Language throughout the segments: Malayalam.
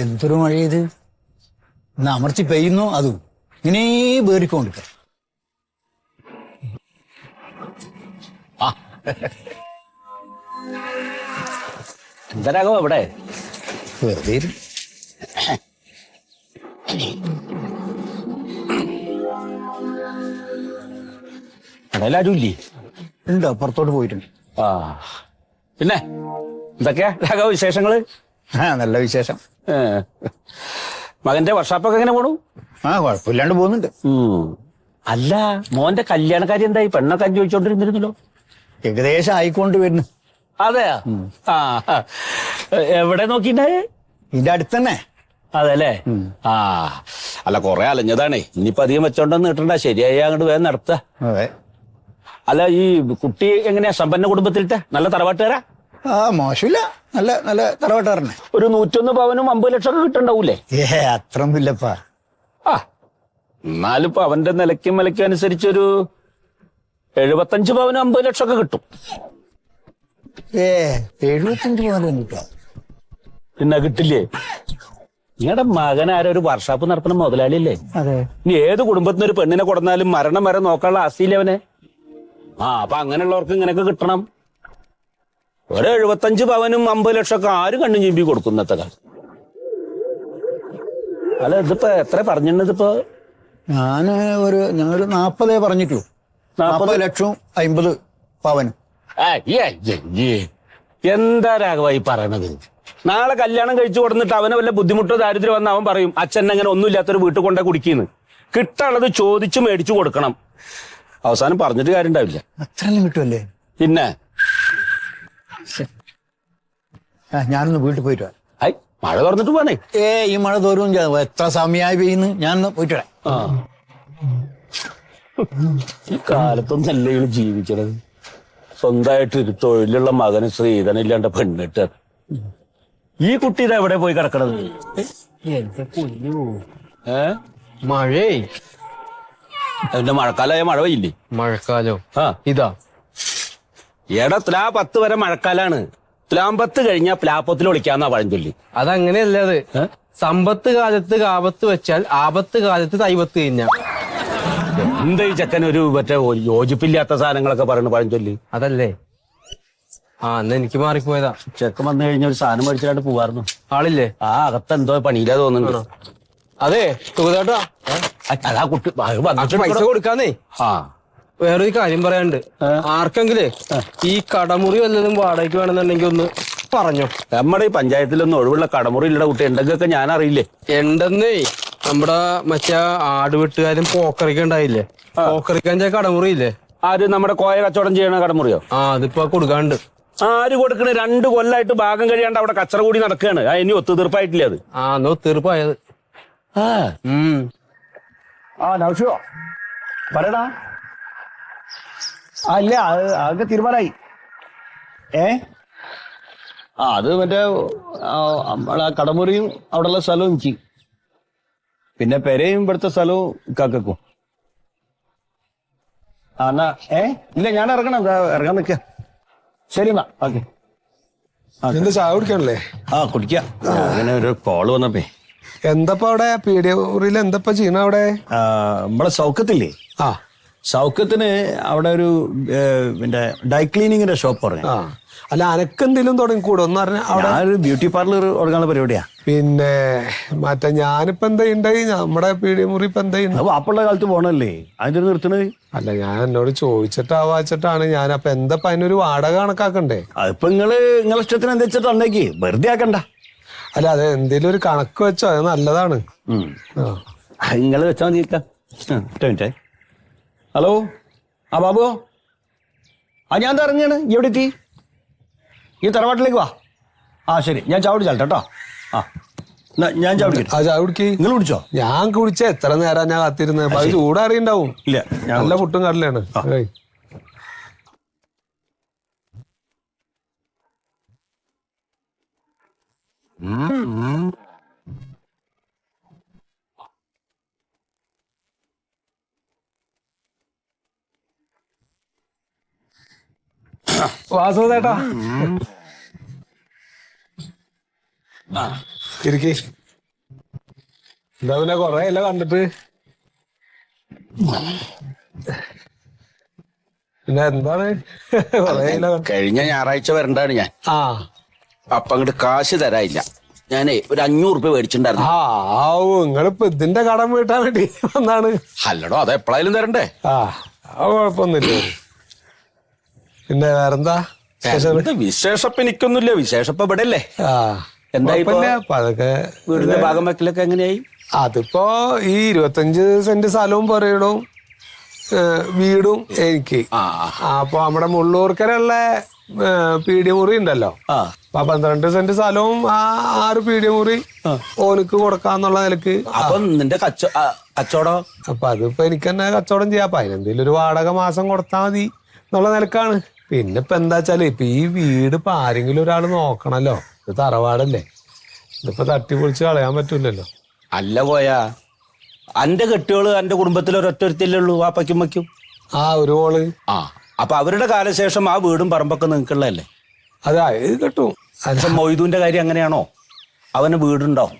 എന്തൊരു മഴ ഇത് അമർത്തി പെയ്യുന്നു അതും ഇങ്ങനെ വേറിക്കൊണ്ടിരിക്ക. എന്തരാകോ ഇവിടെ വെറുതെ കടയിലാരും ഇല്ലേ? ഉണ്ടോ? പുറത്തോട്ട് പോയിട്ടുണ്ട്. ആ പിന്നെ എന്തൊക്കെയാ രാഘവ വിശേഷങ്ങള്? നല്ല വിശേഷം. മകന്റെ വർഷാപ്പൊക്കെ എങ്ങനെ പോണു? കുഴപ്പമില്ലാണ്ട് പോകുന്നുണ്ട്. അല്ല, മോന്റെ കല്യാണക്കാരി എന്തായി? പെണ്ണൊക്കെ ചോദിച്ചോണ്ടിരുന്നിരുന്നല്ലോ. ഏകദേശം ആയിക്കൊണ്ട് വരുന്നു. അതെയാ? ആ എവിടെ നോക്കിണ്ടായേ? ഇതിന്റെ അടുത്ത് തന്നെ. അതെല്ലേ? ആ അല്ല, കൊറേ അലഞ്ഞതാണേ. ഇനിയിപ്പോ അധികം വെച്ചോണ്ടൊന്നും കിട്ടണ്ട, ശരിയായി അങ്ങോട്ട് വേഗം നടത്ത. അതെ. അല്ല, ഈ കുട്ടി എങ്ങനെയാ? സമ്പന്ന കുടുംബത്തിലത്തെ നല്ല തറവാട്ടുകാരാ? മോശമില്ല, നല്ല നല്ല തറവാട്ടാറന്നെ. ഒരു 101 പവനും 50 ലക്ഷം ഒക്കെ കിട്ടണ്ടാവൂലേ? അത്രയൊന്നും ഇല്ലപ്പാ. ആ എന്നാലും ഇപ്പൊ അവന്റെ നിലയ്ക്കും വിലയ്ക്കും അനുസരിച്ചൊരു 75 പവനും 50 ലക്ഷം ഒക്കെ കിട്ടും. 75 പവൻ കിട്ടോ? പിന്നെ കിട്ടില്ലേ? നിങ്ങളുടെ മകൻ ആരോ ഒരു വർഷാപ്പ് നടത്തുന്ന മുതലാളിയല്ലേ? അതെ. ഇനി ഏത് കുടുംബത്തിന് ഒരു പെണ്ണിനെ കൊടുത്താലും മരണം വരെ നോക്കാനുള്ള ആസ്തിയില്ലേ അവനെ? അപ്പൊ അങ്ങനെയുള്ളവർക്ക് ഇങ്ങനെയൊക്കെ കിട്ടണം. ഒരു 75 പവനും 50 ലക്ഷം ഒക്കെ ആര് കണ്ണു ചീമ്പി കൊടുക്കുന്നത്തെ കാലം? അല്ല, ഇതിപ്പോ എത്ര പറഞ്ഞിട്ടിപ്പോ? ഞങ്ങളൊരു 40 പറഞ്ഞിട്ടുള്ളൂ. 40 ലക്ഷവും 50 പവനും. എന്താ രാഘവായി പറയണത്? നാളെ കല്യാണം കഴിച്ചു കൊടുത്തിട്ട് അവനെ വല്ല ബുദ്ധിമുട്ടോ ദാരിദ്ര്യം വന്ന് അവൻ പറയും അച്ഛൻ അങ്ങനെ ഒന്നുമില്ലാത്തൊരു വീട്ടിൽ കൊണ്ടേ കുടിക്കുന്നു. കിട്ടാനുള്ളത് ചോദിച്ചു മേടിച്ചു കൊടുക്കണം. അവസാനം പറഞ്ഞിട്ട് കാര്യം ഉണ്ടാവില്ല. അത്രയെല്ലാം കിട്ടുമല്ലേ? പിന്നെ ഞാനൊന്ന് വീട്ടിൽ പോയിട്ട് വരാം. മഴ തുറന്നിട്ട് പോണേ. ഈ മഴ തോറും എത്ര സമയമായി പെയ്യുന്നു. ഞാനൊന്ന് പോയിട്ട് വരാം. ഈ കാലത്തൊന്നല്ലേ ജീവിക്കണത്? സ്വന്തമായിട്ട് ഒരു തൊഴിലുള്ള മകന് ശ്രീധനില്ലാണ്ട് പെണ്ണിട്ട് ഈ കുട്ടി ഇത് എവിടെ പോയി കിടക്കണത്? മഴേ അതിന്റെ മഴക്കാലമായ മഴ പെയ്യില്ലേ? മഴക്കാലോ? ഇതാ എടാ, പ്ലാ 10 വരെ മഴക്കാലാണ്. പ്ലാം 10 കഴിഞ്ഞാ പ്ലാപ്പത്തിൽ ഒളിക്കാന്നാ പഴഞ്ചൊല്ലി. അതങ്ങനെയല്ല. അത് സമ്പത്ത് കാലത്ത് കാപത്ത് വെച്ചാൽ ആപത്ത് കാലത്ത് തൈവത്ത് കഴിഞ്ഞ. എന്താ ഈ ചെക്കൻ ഒരു മറ്റേ യോജിപ്പില്ലാത്ത സാധനങ്ങളൊക്കെ പറയുന്നു പഴഞ്ചൊല്ലി? അതല്ലേ? എന്നാ എനിക്ക് മാറിപ്പോയതാ. ചെക്കൻ വന്നു കഴിഞ്ഞ ഒരു സാധനം മേടിച്ചിട്ട് പോവാറുന്നു. ആളില്ലേ? അകത്തെന്തോ പണിയില്ലാ തോന്നുന്നുണ്ടോ? അതെ സുഖേട്ടാ, അതാ കുട്ടി പൈസ കൊടുക്കാന്നേ. വേറൊരു കാര്യം പറയാനുണ്ട്. ആർക്കെങ്കിലേ ഈ കടമുറി വല്ലതും വാടകയ്ക്ക് വേണമെന്നുണ്ടെങ്കിൽ ഒന്ന് പറഞ്ഞോ. നമ്മുടെ ഈ പഞ്ചായത്തിലൊന്നും ഒഴിവുള്ള കടമുറി ഇല്ലട കുട്ടി. ഉണ്ടെങ്കിലൊക്കെ ഞാൻ അറിയില്ലേ? ഉണ്ടെന്നേ. നമ്മുടെ മറ്റേ ആടുവെട്ടുകാരും പോക്കറിക്ക ഉണ്ടായില്ലേ? പോക്കറിക്കാൻ കടമുറി ഇല്ലേ? ആര്? നമ്മുടെ കോയ കച്ചവടം ചെയ്യണ കടമുറിയോ? അതിപ്പോ കൊടുക്കാണ്ട്. ആര് കൊടുക്കണ? 2 കൊല്ലായിട്ട് ഭാഗം കഴിയാണ്ട് അവിടെ കച്ചറ കൂടി നടക്കുകയാണ്. ഇനി ഒത്തുതീർപ്പായിട്ടില്ല അത്. എന്നാ ഒത്തുതീർപ്പായത്. നൗഷോ പറയടാ. ഇല്ല, അതൊക്കെ തീരുമാനമായി. അത് മറ്റേ നമ്മളെ കടമുറിയും അവിടെയുള്ള സ്ഥലവും എനിക്ക്, പിന്നെ പെരയും ഇവിടുത്തെ സ്ഥലവും കാക്കും. എന്നാ ഇല്ല, ഞാൻ ഇറങ്ങണം. ഇറങ്ങാൻ നിൽക്ക. ശരി എന്നാ. ഓക്കെ. എന്താ ചായ കുടിക്കണല്ലേ? കുടിക്കാം. അങ്ങനെ ഒരു കോള് വന്നപ്പേ. എന്തപ്പ അവിടെ പീഡിയറിയിൽ എന്തപ്പ ചെയ്യണ അവിടെ? നമ്മളെ സൗഖ്യത്തില്ലേ? സൗഖ്യത്തിന് അവിടെ ഒരു പിന്നെ ഡൈ ക്ലീനിങ്ങിന്റെ ഷോപ്പ് പറഞ്ഞു. അല്ല, അനക്കെന്തെങ്കിലും തുടങ്ങിക്കൂടെ ഒന്ന് പറഞ്ഞ? അവിടെ ഒരു ബ്യൂട്ടി പാർലർ തുടങ്ങാനുള്ള പരിപാടിയാ. പിന്നെ മറ്റേ ഞാനിപ്പോ എന്താ ഉണ്ടായി? നമ്മുടെ പീഡിയമുറി ഇപ്പൊ എന്താ? വാപ്പുള്ള കാലത്ത് പോണല്ലേ, അതിന്റെ നിർത്തണത്. അല്ല, ഞാൻ എന്നോട് ചോദിച്ചിട്ടാവാച്ചിട്ടാണ് ഞാൻ. അപ്പൊ എന്തപ്പ അതിനൊരു വാടക കണക്കാക്കണ്ടേ? അതിപ്പോ നിങ്ങളെ ഇഷ്ടത്തിന് എന്താ വെച്ചിട്ട് ഉണ്ടെങ്കി വെറുതെ ആക്കണ്ട. അല്ല, അത് എന്തേലും ഒരു കണക്ക് വെച്ചോ, അത് നല്ലതാണ്. നിങ്ങള് വെച്ചാൽ മതി. ഹലോ, ബാബു. ഞാൻ ഇറങ്ങിയാണ്. എവിടെ എത്തി? ഈ തറവാട്ടിലേക്ക് വാ. ശരി, ഞാൻ ചാവടി ചാലട്ടോ. ഞാൻ ചാവടി. ചായ കുടിക്ക്. നിങ്ങൾ കുടിച്ചോ? ഞാൻ കുടിച്ച എത്ര നേരം ഞാൻ കാത്തിരുന്നത്. അത് ചൂടറിയുണ്ടാവും. ഇല്ല, നല്ല പുട്ടും കടലാണ്. വാസുദേട്ടാ ഇരിക്കേ. എന്താ പിന്നെ കൊറേ അല്ല കണ്ടിട്ട്. പിന്നെ എന്താണ് കൊറേ അല്ല കഴിഞ്ഞ ഞായറാഴ്ച വരണ്ടാണ് ഞാൻ. ആ അപ്പൊ അങ്ങോട്ട് കാശ് തരാനില്ല. ഞാനേ ഒരു 500 രൂപ മേടിച്ചിട്ടുണ്ടായിരുന്നു. നിങ്ങളിപ്പോ ഇതിന്റെ കടം വീട്ടാൻ വേണ്ടി വന്നാണ്. അല്ലടോ അത് എപ്പോഴായാലും തരണ്ടേ. ആ കുഴപ്പമൊന്നുമില്ല. പിന്നെ വേറെന്താ വിശേഷപ്പ് എനിക്കൊന്നുമില്ല. വിശേഷപ്പ് ഇവിടെ അല്ലേ. എന്തായി അപ്പൊ അതൊക്കെ വീടിന്റെ ഭാഗം വെക്കലൊക്കെ എങ്ങനെയായി? അതിപ്പോ ഈ 25 സെന്റ് സ്ഥലവും പുരയിടവും വീടും എനിക്ക്. അപ്പൊ നമ്മുടെ മുള്ളൂർക്കരയുള്ള പീഡിയമുറി ഉണ്ടല്ലോ, അപ്പൊ 12 സെന്റ് സ്ഥലവും 6 പീഡിയമുറി ഓനക്ക് കൊടുക്കാന്നുള്ള നിലക്ക്. അപ്പൊ നിന്റെ കച്ചവടം? അപ്പൊ അതിപ്പോ എനിക്ക് തന്നെ കച്ചവടം ചെയ്യാം. അപ്പൊ അതിനെന്തെങ്കിലും ഒരു വാടക മാസം കൊടുത്താൽ മതി എന്നുള്ള നിലക്കാണ്. പിന്നെ ഇപ്പൊ എന്താ വെച്ചാല് ഇപ്പൊ ഈ വീട് ഇപ്പൊ ആരെങ്കിലും ഒരാൾ നോക്കണല്ലോ. ഇത് തറവാടല്ലേ, ഇതിപ്പോ തട്ടി പൊളിച്ച് കളയാൻ പറ്റൂലല്ലോ. അല്ല പോയാ അന്റെ കെട്ടിയോള് അന്റെ കുടുംബത്തിൽ ഒരൊറ്റൊരുത്തല്ലേ ഉള്ളൂ, വാപ്പയ്ക്കും വയ്ക്കും. ഒരു ഓള്. അപ്പൊ അവരുടെ കാലശേഷം ആ വീടും പറമ്പൊക്കെ നിങ്ങൾക്കുള്ളതല്ലേ? അതാ ഇത് കിട്ടും. മൊയ്തുവിന്റെ കാര്യം അങ്ങനെയാണോ? അവന് വീടുണ്ടാവും.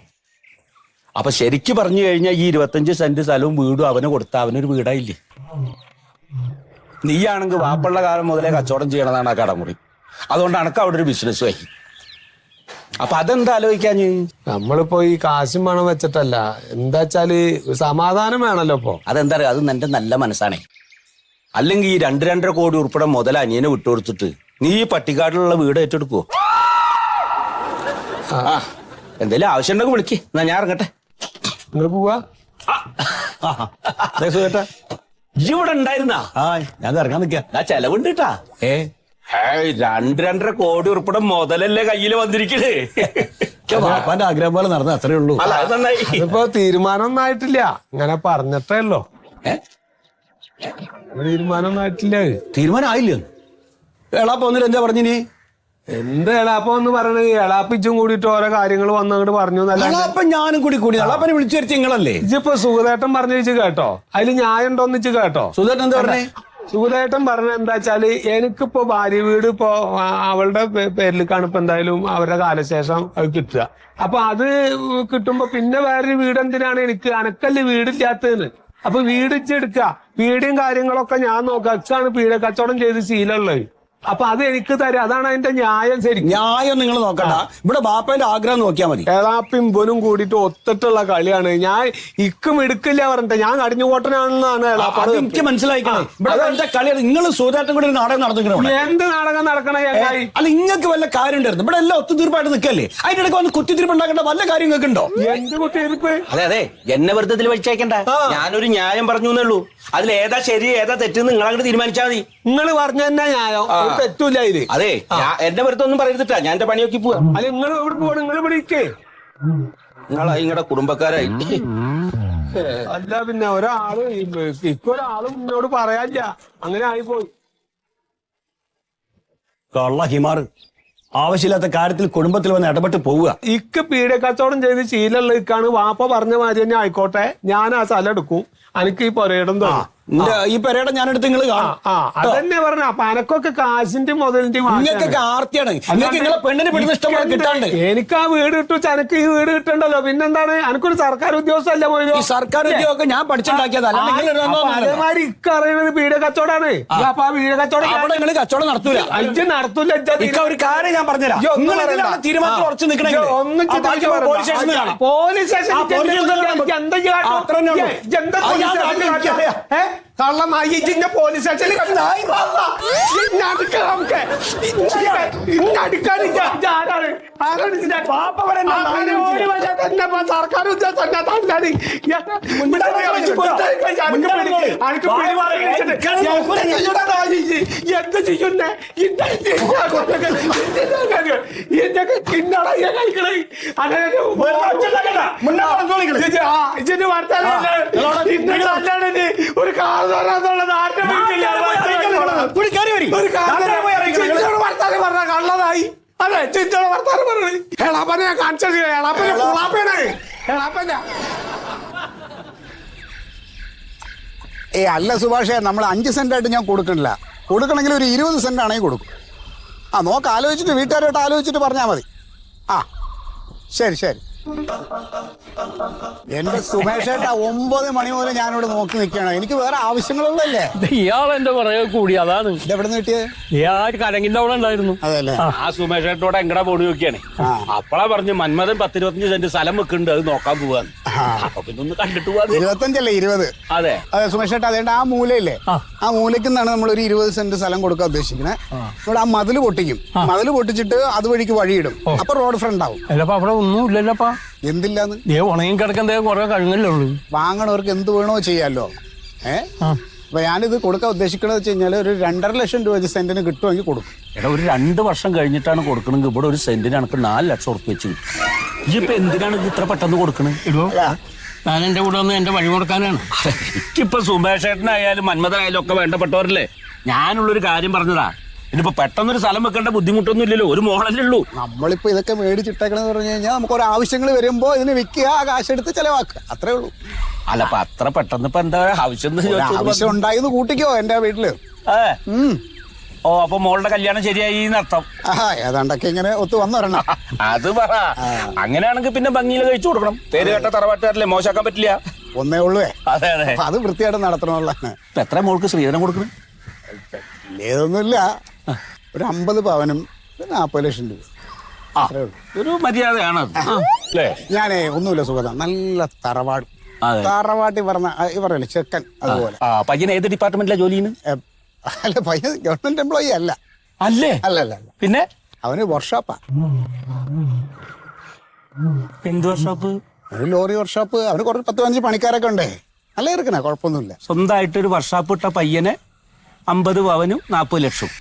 അപ്പൊ ശരിക്ക് പറഞ്ഞു കഴിഞ്ഞാൽ ഈ 25 സെന്റ് സ്ഥലവും വീടും അവന് കൊടുത്ത അവനൊരു വീടായില്ലേ? നീയാണെങ്കിൽ വാപ്പുള്ള കാലം മുതലേ കച്ചവടം ചെയ്യണതാണ് ആ കടമുറി. അതുകൊണ്ട് അനക്ക് അവിടെ ഒരു ബിസിനസ് ആയി. അപ്പൊ അതെന്താ ആലോചിക്കാൻ? നമ്മളിപ്പോ ഈ കാശും പണം വെച്ചിട്ടല്ല, എന്താ വെച്ചാല് സമാധാനം വേണല്ലോ. ഇപ്പൊ അതെന്താ പറയാ, അത് നിന്റെ നല്ല മനസ്സാണേ. അല്ലെങ്കിൽ ഈ 2-2.5 കോടി ഉൾപ്പെടെ മുതൽ അനിയനെ വിട്ടുകൊടുത്തിട്ട് നീ ഈ പട്ടിക്കാട്ടിലുള്ള വീട് ഏറ്റെടുക്കുവോ? എന്തേലും ആവശ്യം ഉണ്ടെങ്കിൽ വിളിക്ക്, എന്നാ ഞാൻ ഇറങ്ങട്ടെ. നിങ്ങൾ പോവാ? ഇവിടെ ഉണ്ടായിരുന്നാ? ഞാൻ ഇറങ്ങാൻ നിൽക്കാം. ആ ചെലവുണ്ട് കേട്ടാ. 2-2.5 കോടി ഉൾപ്പെടെ മുതലല്ലേ കയ്യില് വന്നിരിക്കണേ. വാപ്പാന്റെ ആഗ്രഹം പോലെ നടന്ന അത്രേ ഉള്ളൂ. അല്ല അത് നന്നായി. ഇതിപ്പോ തീരുമാനമൊന്നും ആയിട്ടില്ല, ഇങ്ങനെ പറഞ്ഞിട്ടേ ഉള്ളോ. തീരുമാനമൊന്നും ആയിട്ടില്ല. തീരുമാനം ആയില്ല. എളാപ്പ ഒന്നില്ല എന്താ പറഞ്ഞിനി? എന്ത് എളാപ്പ എന്ന് പറയണത്? എളാപ്പിച്ചും കൂടിയിട്ട് ഓരോ കാര്യങ്ങൾ വന്നങ്ങോട്ട് പറഞ്ഞു. എളാപ്പ ഞാനും കൂടി എളാപ്പനെ വിളിച്ചു വരുത്തി നിങ്ങളല്ലേ? ഇജിപ്പോ സുഖദേട്ടൻ പറഞ്ഞു വെച്ച് കേട്ടോ, അതില് ന്യായം ഉണ്ടോന്ന് വെച്ച് കേട്ടോ. സുഖദേട്ടൻ എന്താ പറഞ്ഞേ? സുഖദേട്ടൻ പറഞ്ഞ എന്താ വെച്ചാല്, എനിക്കിപ്പോ ഭാര്യ വീട് ഇപ്പോ അവളുടെ പേരിലേക്കാണ് ഇപ്പൊ എന്തായാലും അവരുടെ കാലശേഷം അത് കിട്ടുക. അപ്പൊ അത് കിട്ടുമ്പോ പിന്നെ വേറൊരു വീട് എന്തിനാണ് എനിക്ക്? അനക്കല്ലേ വീടില്ലാത്തതെന്ന്. അപ്പൊ വീട് എടുക്കുക, വീടും കാര്യങ്ങളൊക്കെ ഞാൻ നോക്കാം. അച്ഛാണ് പീഡ കച്ചവടം ചെയ്ത് ശീലമുള്ളത്. അപ്പൊ അത് എനിക്ക് തരാം. അതാണ് അതിന്റെ ന്യായം. ശരിക്കും ന്യായം നിങ്ങൾ നോക്കണ്ട, ഇവിടെ ബാപ്പന്റെ ആഗ്രഹം നോക്കിയാൽ മതി. ഏതാപ്പിം ബനും കൂടിയിട്ട് ഒത്തിട്ടുള്ള കളിയാണ്. ഞാൻ ഇക്കും എടുക്കില്ല പറഞ്ഞിട്ട് ഞാൻ കടിഞ്ഞു കോട്ടനാണെന്നാണ് എനിക്ക് മനസ്സിലായിക്കണേ. ഇവിടെ കളിയാണ്. നിങ്ങൾ സൂര്യാട്ടം കൂടി ഒരു നാടകം നടന്നിരിക്കണം. എന്ത് നാടകം നടക്കണേ? അല്ല നിങ്ങൾക്ക് വല്ല കാര്യം ഉണ്ടായിരുന്നു? ഇവിടെ എല്ലാം ഒത്തുതീർപ്പായിട്ട് നിൽക്കല്ലേ? അതിനിടയ്ക്ക് വന്ന് കുത്തിത്തീർപ്പ് ഉണ്ടാക്കേണ്ട വല്ല കാര്യം നിങ്ങൾക്ക് ഉണ്ടോ? എന്ത് കുത്തിത്തീർപ്പ്? അതെ എന്നെ വെറുതെ വെച്ചേക്കണ്ട. ഞാനൊരു ന്യായം പറഞ്ഞു എന്നേ ഉള്ളൂ. അതിൽ ഏതാ ശരി ഏതാ തെറ്റെന്ന് നിങ്ങളങ്ങോട്ട് തീരുമാനിച്ചാൽ മതി. നിങ്ങൾ പറഞ്ഞ തന്നെ ന്യായം, തെറ്റൂല ഇത്. അതെ എന്റെ വെറുതെ ഒന്നും പറയരുതിട്ടാ, ഞാൻ എന്റെ പണിയൊക്കെ പോവാ. അല്ല നിങ്ങൾ എവിടെ പോകണം? നിങ്ങൾ ഇവിടെ ഇരിക്കേ. നിങ്ങളുടെ കുടുംബക്കാരായി. അല്ല പിന്നെ ഒരാള് ഇക്കൊരാളും എന്നോട് പറയാനില്ല, അങ്ങനെ ആയിപ്പോയി. കള്ള ഹിമാറ് ആവശ്യമില്ലാത്ത കാര്യത്തിൽ കുടുംബത്തിൽ വന്ന് ഇടപെട്ട് പോവുക. ഇക്ക് പീഡ കച്ചവടം ചെയ്ത് ശീലമുള്ള ഇക്കാണ്. വാപ്പ പറഞ്ഞ മാതിരി തന്നെ ആയിക്കോട്ടെ, ഞാൻ ആ സ്ഥലം എടുക്കും, എനിക്ക് ഈ പൊരയിടം തോന്നും. ഈ പെരയുടെ ഞാനെടുത്ത് നിങ്ങൾ അതന്നെ പറഞ്ഞ. അപ്പൊ അനക്കൊക്കെ കാശിന്റെ മുതലിന്റെയും നിങ്ങൾക്കൊക്കെ ആർത്തിയാണ്. നിങ്ങൾക്ക് നിങ്ങളെ പെണ്ണിനെ പെടുന്ന ഇഷ്ടം കിട്ടാണ്ട്. എനിക്ക് ആ വീട് കിട്ടു, ചനക്ക് ഈ വീട് കിട്ടണ്ടല്ലോ. പിന്നെന്താണ്? എനിക്കൊരു സർക്കാർ ഉദ്യോഗസ്ഥല്ല പോയത്. ഈ സർക്കാർ ഉദ്യോഗമൊക്കെ ഞാൻ പഠിച്ചുണ്ടാക്കിയതല്ല. അതേമാതിരി ഇക്ക് അറിയണത് പീഡ കച്ചവടാണ്. അപ്പൊ ആ വീട് കച്ചവടം അവിടെ നിങ്ങൾ കച്ചവടം നടത്തൂല. നടത്തൂല. ഒരു കാര്യം ഞാൻ പറഞ്ഞുതരാം. തീരുമാനത്തിൽ ഉറച്ചു നിൽക്കണേ. പോലീസ് കള്ളമായി പോലീസ് സ്റ്റേഷനിൽ സർക്കാർ ഉദ്യോഗസ്ഥനാണ്. എന്ത് ചെയ്യുന്നേ? ഇതൊക്കെ തിന്നടയെ കഴിക്കണേ. ഇതിന് വർത്താനം ഒരു പറഞ്ഞ കള്ളതായി. അതെ ചിന്തയുടെ വർത്താനം പറഞ്ഞത് എളാപ്പനെ ഞാൻ കാണിച്ചത്. എളാപ്പനെ കുളാപ്പേനെ എളാപ്പന. അല്ല സുഭാഷേ, നമ്മൾ 5 സെന്റായിട്ട് ഞാൻ കൊടുക്കണില്ല. കൊടുക്കണമെങ്കിൽ ഒരു 20 സെന്റ് ആണെങ്കിൽ കൊടുക്കും. നോക്ക്, ആലോചിച്ചിട്ട് വീട്ടുകാരായിട്ട് ആലോചിച്ചിട്ട് പറഞ്ഞാൽ മതി. ശരി. എന്റെ സുമേഷ് ഏട്ടാ 9 മണി മുതൽ ഞാനിവിടെ നോക്കി നിൽക്കുകയാണ്. എനിക്ക് വേറെ ആവശ്യങ്ങളുള്ളല്ലേ. ഇയാൾ എന്റെ പുറകെ കൂടി അതാണ്. ഇത് എവിടെ നിന്ന് കിട്ടിയത്? ഇയാൾ കരങ്ങിന്റെ അവിടെ ഉണ്ടായിരുന്നു. അതല്ലേ. ആ സുമേഷേട്ടോടെ എങ്ങടാ പോണി നോക്കിയാണ്. അപ്പളാ പറഞ്ഞു മന്മഥൻ 10-25 സെന്റ് സ്ഥലം വെക്കുന്നുണ്ട്, അത് നോക്കാൻ പോവാന്ന്. അപ്പൊ പിന്നെ ഒന്ന് കണ്ടിട്ട് പോവാ. 25 20. അതെ അതെ സുമേഷ് ഏട്ടാ, അതേണ്ട ആ മൂലയില്ലേ, ആ മൂലയ്ക്ക് നിന്നാണ് നമ്മൾ ഒരു 20 സെന്റ് സ്ഥലം കൊടുക്കാൻ ഉദ്ദേശിക്കുന്നത്. ഇവിടെ ആ മതില് പൊട്ടിക്കും. മതില് പൊട്ടിച്ചിട്ട് അതുവഴിക്ക് വഴിയിടും. അപ്പൊ റോഡ് ഫ്രണ്ട് ആവും. അല്ലപ്പ അവിടെ ഒന്നും ഇല്ലല്ലപ്പാ. എന്തില്ലാന്ന് ഉണങ്ങി കിടക്കുന്ന കുറെ കഴുങ്ങല്ലേ ഉള്ളൂ. വാങ്ങണവർക്ക് എന്ത് വേണോ ചെയ്യാലോ. അപ്പൊ ഞാനിത് കൊടുക്കാൻ ഉദ്ദേശിക്കണെന്ന് വെച്ച് കഴിഞ്ഞാൽ ഒരു 2.5 ലക്ഷം രൂപ സെന്റിന് കിട്ടുമെങ്കിൽ കൊടുക്കും. എടാ ഒരു 2 വർഷം കഴിഞ്ഞിട്ടാണ് കൊടുക്കണമെങ്കിൽ ഇവിടെ ഒരു സെന്റിന് എനിക്ക് 4 ലക്ഷം ഉറുപ്പ് വെച്ച് കിട്ടും. ഇപ്പൊ എന്തിനാണ് ഇത് ഇത്ര പെട്ടെന്ന് കൊടുക്കണേ? ഞാൻ എന്റെ കൂടെ ഒന്ന് എന്റെ വഴി കൊടുക്കാനാണ്. എനിക്കിപ്പൊ സുമേഷേട്ടനായാലും മന്മഥനായാലും ഒക്കെ വേണ്ടപ്പെട്ടവരല്ലേ. ഞാനുള്ളൊരു കാര്യം പറഞ്ഞതാ. ഇനിയിപ്പോ പെട്ടെന്നൊരു സ്ഥലം വെക്കേണ്ട ബുദ്ധിമുട്ടൊന്നും ഇല്ലല്ലോ, ഒരു മോളല്ലേ ഉള്ളൂ. നമ്മളിപ്പോ ഇതൊക്കെ മേടിച്ചിട്ടേക്കണെന്ന് പറഞ്ഞു കഴിഞ്ഞാൽ നമുക്ക് ഓരോ ആവശ്യങ്ങൾ വരുമ്പോ ഇതിന് വിൽക്കുക, ആ കാശെടുത്ത് ചെലവാക്കുക, അത്രേ ഉള്ളൂ. അല്ല അപ്പൊ അത്ര പെട്ടെന്ന് ഇപ്പൊ എന്താ ആവശ്യം ആവശ്യം ഉണ്ടായിന്ന് കൂട്ടിക്കോ എന്റെ വീട്ടില്. ഓ അപ്പൊ മോളുടെ കല്യാണം ശരിയായി എന്നർത്ഥം. ഏതാണ്ടൊക്കെ ഇങ്ങനെ ഒത്തു വന്നൊരെണ്ണം. അത് പറ. അങ്ങനെയാണെങ്കിൽ പിന്നെ ഭംഗിയിൽ കഴിച്ചു കൊടുക്കണം. പേര് കേട്ട തറവാട്ടുകാരല്ലേ, മോശമാക്കാൻ പറ്റില്ല. ഒന്നേ ഉള്ളൂ. അതെ അതെ. അപ്പൊ അത് വൃത്തിയായിട്ട് നടത്തണമല്ലാണ്. ഇപ്പൊ എത്ര മോൾക്ക് ശ്രീധരം കൊടുക്കണം? ഏതൊന്നുമില്ല, ഒരു 50 പവനും 40 ലക്ഷം രൂപ. ഒരു മര്യാദയാണ് അല്ലേ? ഞാനേ ഒന്നുമില്ല സുഖം, നല്ല തറവാട്. തറവാട്ടിൽ പറഞ്ഞല്ലേ ചെക്കൻ അതുപോലെ. പയ്യൻ ഏത് ഡിപ്പാർട്ട്മെന്റിലാ ജോലി ചെയ്യുന്നത്? അല്ല പയ്യൻ ഗവൺമെന്റ് എംപ്ലോയി അല്ല. അല്ലേ? അല്ല അല്ല അല്ല. പിന്നെ അവന് വർക്ക്ഷോപ്പാ. എന്ത് വർക്ക്ഷോപ്പ്? ഒരു ലോറി വർക്ക്ഷോപ്പ്. അവന് കുറച്ച് 10-15 പണിക്കാരൊക്കെ ഉണ്ടേ. നല്ല ഇരിക്കണ, കുഴപ്പമൊന്നുമില്ല. സ്വന്തമായിട്ടൊരു വർക്ക്ഷോപ്പ് ഇട്ട പയ്യനെ 50 പവനും 40 ലക്ഷം.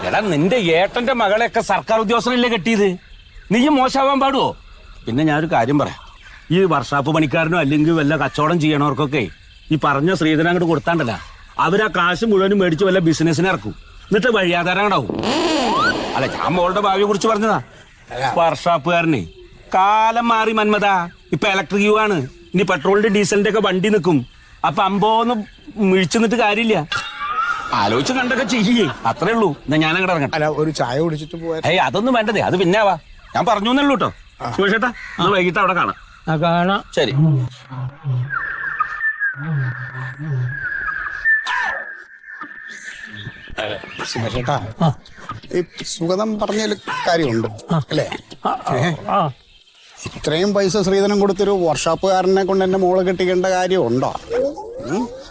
എടാ നിന്റെ ഏട്ടന്റെ മകളെയൊക്കെ സർക്കാർ ഉദ്യോഗസ്ഥനല്ലേ കെട്ടിയത്. നീ മോശമാവാൻ പാടുവോ? പിന്നെ ഞാനൊരു കാര്യം പറയാം. ഈ വർക്ക്ഷോപ്പ് പണിക്കാരനോ അല്ലെങ്കിൽ വല്ല കച്ചവടം ചെയ്യണവർക്കൊക്കെ ഈ പറഞ്ഞ ശ്രീധരൻ അങ്ങോട്ട് കൊടുത്താണ്ടല്ല, അവരാ കാശ് മുഴുവനും മേടിച്ച് വല്ല ബിസിനസ്സിനെ ഇറക്കും. എന്നിട്ട് വഴിയാധാരം ഉണ്ടാവും. അല്ല ഞാൻ മോളുടെ ഭാവിയെ കുറിച്ച് പറഞ്ഞതാ. വർക്ക്ഷോപ്പുകാരനെ കാലം മാറി മന്മത. ഇപ്പൊ ഇലക്ട്രിക് യു ആണ്. ഇനി പെട്രോളിന്റെ ഡീസലിന്റെ ഒക്കെ വണ്ടി നിൽക്കും. അപ്പൊ അമ്പോന്ന് മിഴിച്ചു നിന്നിട്ട് കാര്യമില്ല. ആലോചിച്ച് കണ്ടൊക്കെ ചെയ്യേ, അത്രേ ഉള്ളൂ. എന്നാ ഞാൻ അങ്ങോട്ട് ഇറങ്ങട്ടെ. അല്ല ഒരു ചായ കുടിച്ചിട്ട് പോയാ. ഏയ് അതൊന്നും വേണ്ടതേ, അത് പിന്നെ വാ. ഞാൻ പറഞ്ഞു എന്നല്ലോ കേട്ടോ. സുമേഷേട്ടാ ഒന്ന് വൈകിട്ട് അവിടെ കാണാം. കാണാം. ശരി. സുമേഷേട്ടാ, ഈ സുഗതം പറഞ്ഞതിൽ കാര്യമുണ്ട് അല്ലേ? ഇത്രയും പൈസ ശ്രീധരൻ കൊടുത്തൊരു വർക്ക്ഷോപ്പുകാരനെ കൊണ്ട് എന്റെ മോളെ കെട്ടിക്കേണ്ട കാര്യമുണ്ടോ?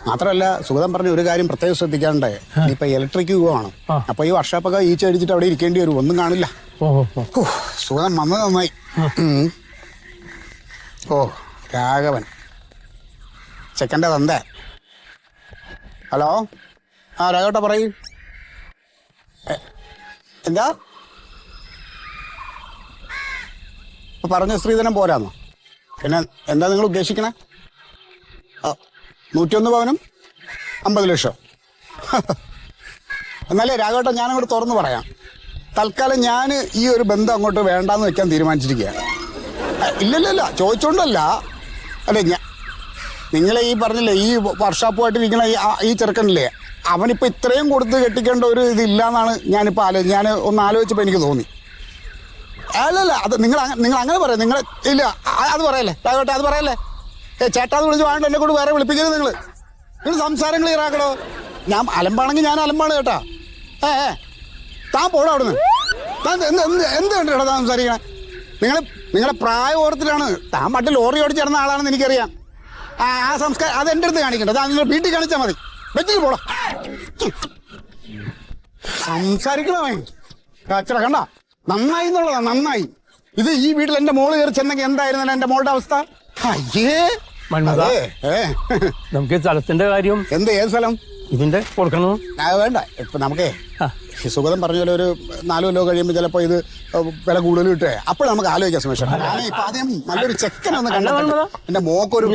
മാത്രമല്ല സുഗതം പറഞ്ഞ ഒരു കാര്യം പ്രത്യേകം ശ്രദ്ധിക്കാണ്ടേ, ഇപ്പൊ ഇലക്ട്രിക് യുഗം ആണ്. അപ്പൊ ഈ വർക്ക്ഷോപ്പൊക്കെ ഈച്ച അടിച്ചിട്ട് അവിടെ ഇരിക്കേണ്ടി വരും, ഒന്നും കാണില്ല. സുഗതം വന്നത് നന്നായി. ഓ രാഘവൻ ചെക്കൻ്റെ തന്തേ. ഹലോ, ആ രാഘവട്ട പറയൂ. എന്താ പറഞ്ഞ സ്ത്രീധനം പോരാന്നോ? പിന്നെ എന്താ നിങ്ങൾ ഉദ്ദേശിക്കണേ? 101 പവനും 50 ലക്ഷം. എന്നാലേ രാഘവട്ട ഞാനങ്ങോട്ട് തുറന്നു പറയാം. തൽക്കാലം ഞാൻ ഈ ഒരു ബന്ധം അങ്ങോട്ട് വേണ്ടാന്ന് വെക്കാൻ തീരുമാനിച്ചിരിക്കുകയാണ്. ഇല്ലല്ല ചോദിച്ചോണ്ടല്ല. അല്ലേ നിങ്ങളെ ഈ പറഞ്ഞില്ലേ ഈ വർക്ക്ഷോപ്പുമായിട്ടിരിക്കണ ഈ ചെറുക്കനില്ലേ, അവനിപ്പോ ഇത്രയും കൊടുത്ത് കെട്ടിക്കേണ്ട ഒരു ഇതില്ലാന്നാണ് ഞാനിപ്പോ ഞാൻ ഒന്ന് ആലോചിച്ചപ്പോ എനിക്ക് തോന്നി. അല്ലല്ല അത് നിങ്ങൾ അങ്ങനെ പറയാം. നിങ്ങൾ ഇല്ല അത് പറയല്ലേ രാഘവട്ടെ, അത് പറയല്ലേ. ചേട്ടാന്ന് വിളിച്ച് വാങ്ങണ്ട, എന്നെ കൊണ്ട് വേറെ വിളിപ്പിക്കരുത്. നിങ്ങൾ സംസാരം ക്ലിയർ ആക്കണോ. ഞാൻ അലമ്പാണെങ്കിൽ ഞാൻ അലമ്പാണ് കേട്ടാ. താൻ പോടാ അവിടുന്ന്. എന്ത് കണ്ടിട്ടാ താൻ സംസാരിക്കണേ? നിങ്ങളെ പ്രായം ഓർത്തിട്ടാണ്. താൻ മറ്റു ലോറി ഓടിച്ച് നടന്ന ആളാണെന്ന് എനിക്കറിയാം. ആ സംസ്കാരം അത് എൻ്റെ അടുത്ത് കാണിക്കണ്ട. അത് നിങ്ങൾ വീട്ടിൽ കാണിച്ചാൽ മതി. വെച്ചിട്ട് പോടാ. സംസാരിക്കണമേ കച്ചറ കണ്ട. നന്നായി എന്നുള്ളതാ, നന്നായി. ഇത് ഈ വീട്ടിൽ എന്റെ മോള് കയറി ചെന്നെങ്കിൽ എന്തായിരുന്നല്ലോ എന്റെ മോളുടെ അവസ്ഥ. അയ്യേ നമുക്ക് സ്ഥലത്തിന്റെ കാര്യം. ഏത് സ്ഥലം ഇതിന്റെ കൊടുക്കണോ? വേണ്ട, ഇപ്പൊ നമുക്കേ സുഗതം പറഞ്ഞ പോലെ ഒരു 4 കൊല്ലം കഴിയുമ്പോൾ ചിലപ്പോ ഇത് വില കൂടുതൽ കിട്ടുക. അപ്പോൾ നമുക്ക് ആലോചിക്കാം സുമേഷ്. ഇപ്പൊ ആദ്യം നല്ലൊരു ചെക്കനൊന്ന് കണ്ടോ. എന്റെ മോക്കൊരു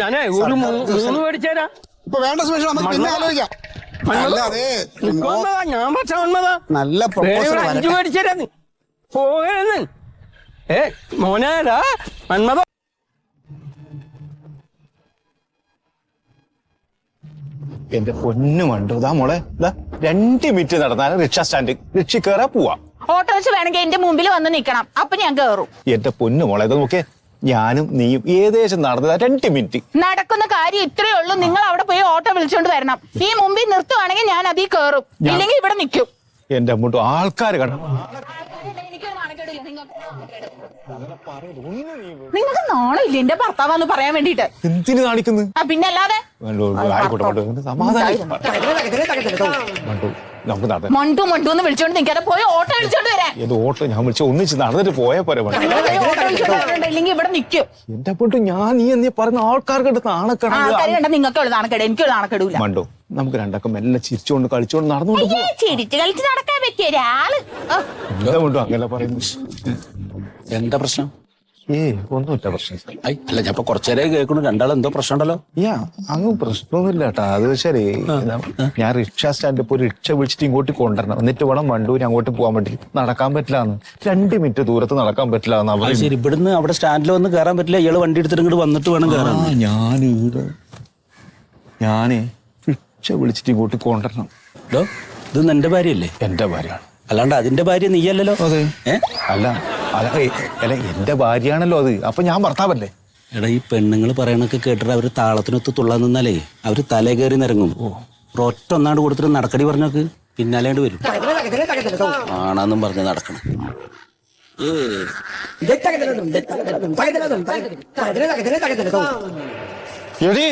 ഇപ്പൊ വേണ്ട സുമേഷ്, നമുക്ക് പിന്നെ ആലോചിക്കാം. നല്ല പ്രൊപ്പോസൽ മോനാരാ മന്മത. എന്റെ പൊന്നു മണ്ടു, ഇതാ മോളെ 2 മിനിറ്റ് നടന്നാൽ റിക്ഷ സ്റ്റാൻഡ്, റിക്ഷ കയറാ പോവാ. ഓട്ടോറിക്ഷ വേണമെങ്കിൽ എന്റെ മുമ്പിൽ വന്ന് നിക്കണം, അപ്പൊ ഞാൻ കയറും. എന്റെ പൊന്നു മോളെ ഇത് നോക്കേ, ഞാനും നീയും ഏകദേശം നടന്നത് 2 മിനിറ്റ്. നടക്കുന്ന കാര്യം ഇത്രയേ ഉള്ളൂ. നിങ്ങൾ അവിടെ പോയി ഓട്ടോ വിളിച്ചോണ്ട് വരണം. ഈ മുമ്പിൽ നിർത്തുവാണെങ്കിൽ ഞാൻ അതിൽ കയറും, ഇല്ലെങ്കിൽ ഇവിടെ നിൽക്കും. എന്റെ അമ്മൂട്ടോ ആൾക്കാർ കണ്ടു. നിങ്ങൾക്ക് നാണില്ല എന്റെ ഭർത്താവാന്ന് പറയാൻ വേണ്ടിട്ട്. എന്തിനു കാണിക്കുന്നു? പിന്നെ അല്ലാതെ ആയിക്കോട്ടെ സമാധാനം. നമുക്ക് നടത്താം. മണ്ടു മണ്ടു എന്ന് വിളിച്ചോണ്ട് നിൽക്കാതെ പോയി ഓട്ടോ വിളിച്ചോണ്ട് വരാൻ. ഏത് ഓട്ടോ? ഞാൻ വിളിച്ച ഒന്നിച്ച് നടന്നിട്ട് പോയാ പോരെ. ഇല്ലെങ്കിൽ ഇവിടെ നിൽക്കും. എന്റെ അപ്പോട്ട് നീ എന്നീ പറയുന്ന ആൾക്കാർക്ക് നാണക്കേട്. ആൾക്കാർ കണ്ട നിങ്ങൾക്ക് നാണക്കേട്, എനിക്കൊരു നാണക്കേടൂല. മണ്ടോ നമുക്ക് രണ്ടൊക്കെ മെല്ലെ ചിരിച്ചുകൊണ്ട് കളിച്ചോണ്ട് നടന്നുകൊണ്ട് പോവാം. ചിരിച്ച് കളിച്ച് നടക്കാൻ പറ്റിയ ഒരാള്. എന്താ മണ്ടോ അങ്ങനെ പറയുന്നു? എന്താ പ്രശ്നം? ഒന്നുമില്ല പ്രശ്നം. അല്ല ഞാൻ ഇപ്പൊ കുറച്ചേരെ കേൾക്കണു രണ്ടാളും എന്തോ പ്രശ്നം ഉണ്ടല്ലോ. അങ്ങ് പ്രശ്നമൊന്നുമില്ല കേട്ടാ. അത് ശരി, ഞാൻ റിക്ഷ സ്റ്റാൻഡിൽ പോയി റിക്ഷ വിളിച്ചിട്ട് ഇങ്ങോട്ട് കൊണ്ടുവരണം. എന്നിട്ട് വേണം മണ്ടൂര് അങ്ങോട്ട് പോകാൻ വേണ്ടി. നടക്കാൻ പറ്റില്ലാന്ന്, 2 മിനിറ്റ് ദൂരത്ത് നടക്കാൻ പറ്റില്ല. ശരി, ഇവിടുന്ന് അവിടെ സ്റ്റാൻഡിൽ വന്ന് കയറാൻ പറ്റില്ല. ഇയാള് വണ്ടി എടുത്തിട്ട് ഇങ്ങോട്ട് വന്നിട്ട് വേണം കയറാൻ. ഞാന് റിക്ഷ വിളിച്ചിട്ട് ഇങ്ങോട്ട് കൊണ്ടുവരണം. ഇത് നിന്റെ ഭാര്യയല്ലേ? എന്റെ ഭാര്യയാണ്. അല്ലാണ്ട് അതിന്റെ ഭാര്യ നീയല്ലല്ലോ. അതെ. അല്ല എന്റെ ഭാര്യയാണല്ലോ അത്. അപ്പൊ ഞാൻ ഭർത്താവല്ലേ? എടാ ഈ പെണ്ണുങ്ങൾ പറയണൊക്കെ കേട്ടിട്ട് അവര് താളത്തിനൊത്ത് തുള്ളാൻ നിന്നാലേ അവര് തലേ കയറി നിരങ്ങും. ഒറ്റ ഒന്നാണ്ട് കൊടുത്തിട്ട് നടക്കടി പറഞ്ഞോക്ക് പിന്നാലേണ്ട് വരും. ആണെന്നും പറഞ്ഞ് നടക്കണം. എടി